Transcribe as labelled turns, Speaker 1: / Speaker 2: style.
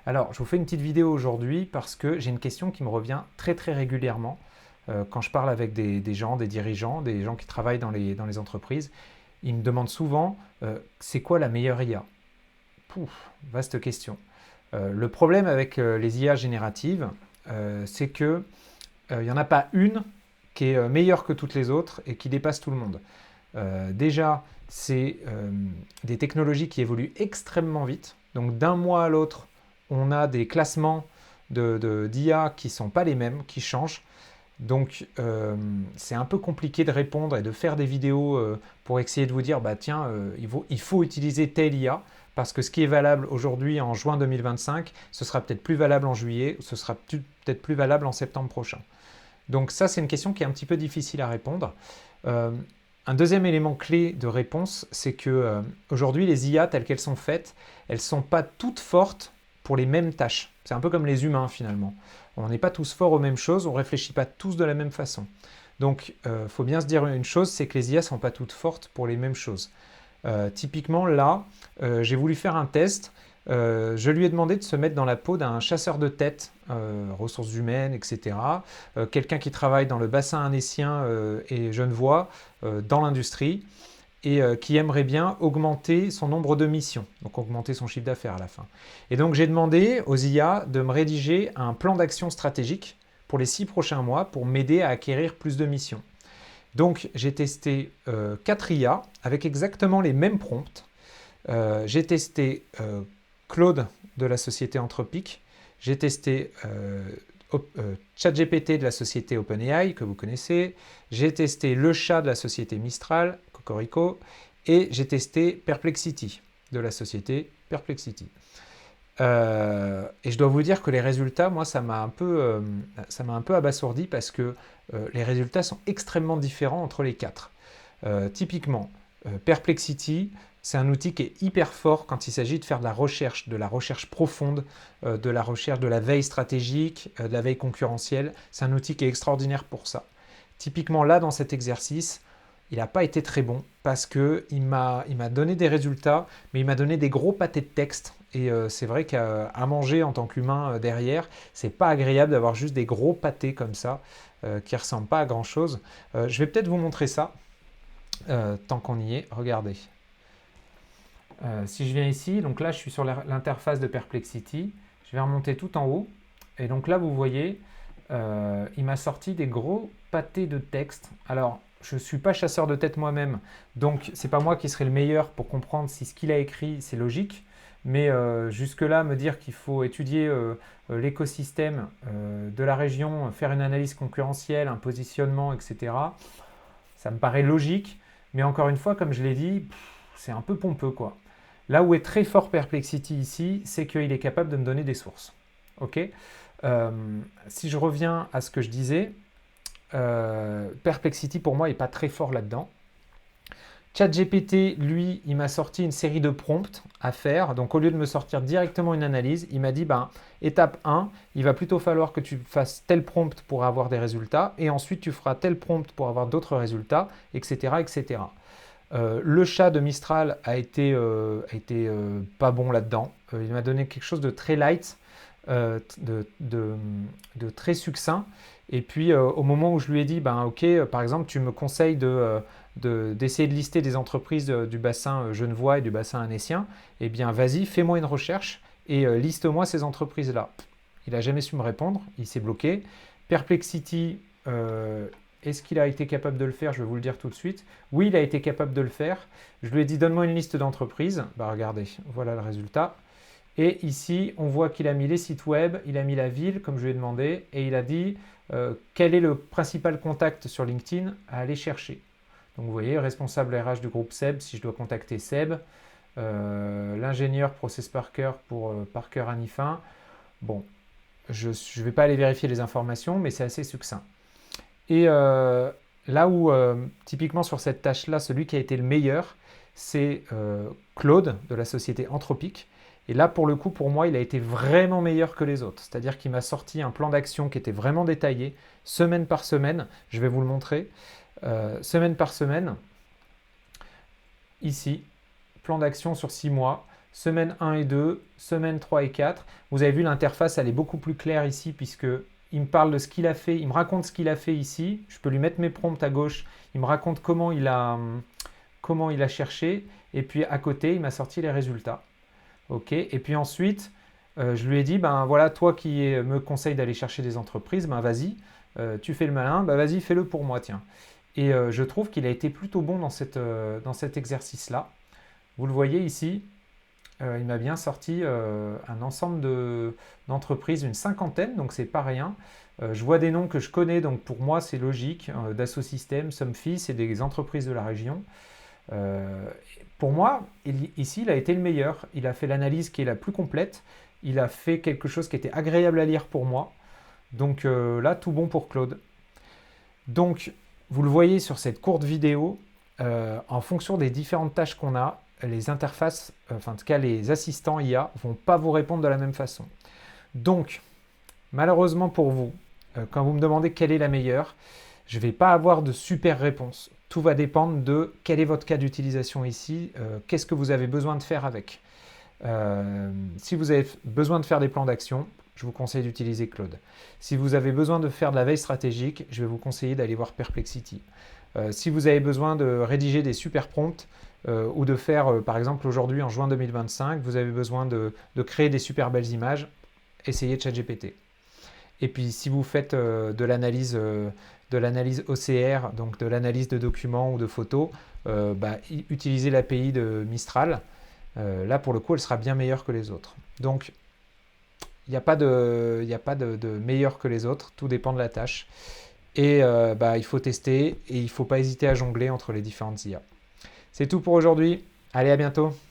Speaker 1: Alors, je vous fais une petite vidéo aujourd'hui parce que j'ai une question qui me revient très très régulièrement quand je parle avec des gens, des dirigeants, des gens qui travaillent dans les entreprises. Ils me demandent souvent c'est quoi la meilleure IA? Pouf, vaste question. Le problème avec les IA génératives, c'est que il n'y en a pas une qui est meilleure que toutes les autres et qui dépasse tout le monde. Déjà, c'est des technologies qui évoluent extrêmement vite. Donc d'un mois à l'autre, on a des classements d'IA qui ne sont pas les mêmes, qui changent. Donc c'est un peu compliqué de répondre et de faire des vidéos pour essayer de vous dire, bah tiens, il faut utiliser telle IA, parce que ce qui est valable aujourd'hui en juin 2025, ce sera peut-être plus valable en juillet, ce sera peut-être plus valable en septembre prochain. Donc ça, c'est une question qui est un petit peu difficile à répondre. Euh, un deuxième élément clé de réponse, c'est que aujourd'hui, les IA telles qu'elles sont faites, elles ne sont pas toutes fortes pour les mêmes tâches. C'est un peu comme les humains finalement. On n'est pas tous forts aux mêmes choses, on ne réfléchit pas tous de la même façon. Donc, il faut bien se dire une chose, c'est que les IA ne sont pas toutes fortes pour les mêmes choses. Typiquement, là, j'ai voulu faire un test. Je lui ai demandé de se mettre dans la peau d'un chasseur de tête, ressources humaines, etc. Quelqu'un qui travaille dans le bassin annécien et genevois, dans l'industrie, et qui aimerait bien augmenter son nombre de missions, donc augmenter son chiffre d'affaires à la fin. Et donc j'ai demandé aux IA de me rédiger un plan d'action stratégique pour les 6 prochains mois pour m'aider à acquérir plus de missions. Donc j'ai testé 4 IA avec exactement les mêmes prompts. J'ai testé Claude de la société Anthropic, j'ai testé ChatGPT de la société OpenAI, que vous connaissez, j'ai testé le chat de la société Mistral, Cocorico, et j'ai Perplexity de la société Perplexity. Et je dois vous dire que les résultats, moi, ça m'a un peu abasourdi parce que les résultats sont extrêmement différents entre les quatre. Typiquement, Perplexity, c'est un outil qui est hyper fort quand il s'agit de faire de la recherche profonde, de la recherche de la veille stratégique, de la veille concurrentielle. C'est un outil qui est extraordinaire pour ça. Typiquement, là, dans cet exercice, il n'a pas été très bon parce qu'il m'a donné des résultats, mais il m'a donné des gros pâtés de texte. Et c'est vrai qu'à manger en tant qu'humain derrière, c'est pas agréable d'avoir juste des gros pâtés comme ça qui ressemblent pas à grand chose. Je vais peut-être vous montrer ça tant qu'on y est. Regardez. Si je viens ici, donc là je suis sur l'interface de Perplexity, je vais remonter tout en haut. Et donc là vous voyez, il m'a sorti des gros pâtés de texte. Alors, je ne suis pas chasseur de tête moi-même, donc c'est pas moi qui serai le meilleur pour comprendre si ce qu'il a écrit c'est logique. Mais jusque-là, me dire qu'il faut étudier l'écosystème de la région, faire une analyse concurrentielle, un positionnement, etc., ça me paraît logique. Mais encore une fois, comme je l'ai dit, c'est un peu pompeux, quoi. Là où est très fort Perplexity ici, c'est qu'il est capable de me donner des sources. Ok. Si je reviens à ce que je disais, Perplexity pour moi n'est pas très fort là-dedans. ChatGPT, lui, il m'a sorti une série de prompts à faire. Donc au lieu de me sortir directement une analyse, il m'a dit, ben, étape 1, il va plutôt falloir que tu fasses tel prompt pour avoir des résultats, et ensuite tu feras tel prompt pour avoir d'autres résultats, etc. etc. Le chat de Mistral a été pas bon là-dedans. Il m'a donné quelque chose de très light, de très succinct. Et puis au moment où je lui ai dit, ben ok, par exemple, tu me conseilles d'essayer de lister des entreprises du bassin genevois et du bassin annécien, eh bien vas-y, fais-moi une recherche et liste-moi ces entreprises-là. Il n'a jamais su me répondre, il s'est bloqué. Perplexity, est-ce qu'il a été capable de le faire? Je vais vous le dire tout de suite. Oui, il a été capable de le faire. Je lui ai dit, donne-moi une liste d'entreprises. Bah regardez, voilà le résultat. Et ici, on voit qu'il a mis les sites web, il a mis la ville, comme je lui ai demandé, et il a dit quel est le principal contact sur LinkedIn à aller chercher. Donc vous voyez, responsable RH du groupe Seb, si je dois contacter Seb, l'ingénieur Process Parker pour Parker Anifin. Bon, je ne vais pas aller vérifier les informations, mais c'est assez succinct. Et là où, typiquement sur cette tâche-là, celui qui a été le meilleur, c'est Claude de la société Anthropic. Et là, pour le coup, pour moi, il a été vraiment meilleur que les autres. C'est-à-dire qu'il m'a sorti un plan d'action qui était vraiment détaillé, semaine par semaine. Je vais vous le montrer. Semaine par semaine, ici, plan d'action sur 6 mois, semaine 1 et 2, semaine 3 et 4. Vous avez vu, l'interface, elle est beaucoup plus claire ici puisque il me parle de ce qu'il a fait, il me raconte ce qu'il a fait ici. Je peux lui mettre mes prompts à gauche. Il me raconte comment il a cherché. Et puis à côté, il m'a sorti les résultats. OK. Et puis ensuite, je lui ai dit, ben voilà, toi qui me conseilles d'aller chercher des entreprises, ben vas-y, tu fais le malin, ben vas-y, fais-le pour moi, tiens. Et je trouve qu'il a été plutôt bon dans cet exercice-là. Vous le voyez ici, il m'a bien sorti un ensemble d'entreprises, une cinquantaine, donc c'est pas rien. Je vois des noms que je connais, donc pour moi c'est logique. Dassault Systèmes, Somfy, c'est des entreprises de la région. Pour moi, ici, il a été le meilleur. Il a fait l'analyse qui est la plus complète. Il a fait quelque chose qui était agréable à lire pour moi. Donc là, tout bon pour Claude. Donc, vous le voyez sur cette courte vidéo, en fonction des différentes tâches qu'on a, les interfaces, enfin en tout cas les assistants IA, vont pas vous répondre de la même façon. Donc, malheureusement pour vous, quand vous me demandez quelle est la meilleure, je ne vais pas avoir de super réponse. Tout va dépendre de quel est votre cas d'utilisation ici, qu'est-ce que vous avez besoin de faire avec. Si vous avez besoin de faire des plans d'action, je vous conseille d'utiliser Claude. Si vous avez besoin de faire de la veille stratégique, je vais vous conseiller d'aller voir Perplexity. Si vous avez besoin de rédiger des super prompts ou de faire, par exemple aujourd'hui en juin 2025, vous avez besoin de créer des super belles images, essayez ChatGPT. Et puis si vous faites de l'analyse OCR, donc de l'analyse de documents ou de photos, utilisez l'API de Mistral. Là, pour le coup, elle sera bien meilleure que les autres. Donc, il n'y a pas de meilleur que les autres, tout dépend de la tâche. Et il faut tester et il ne faut pas hésiter à jongler entre les différentes IA. C'est tout pour aujourd'hui. Allez, à bientôt.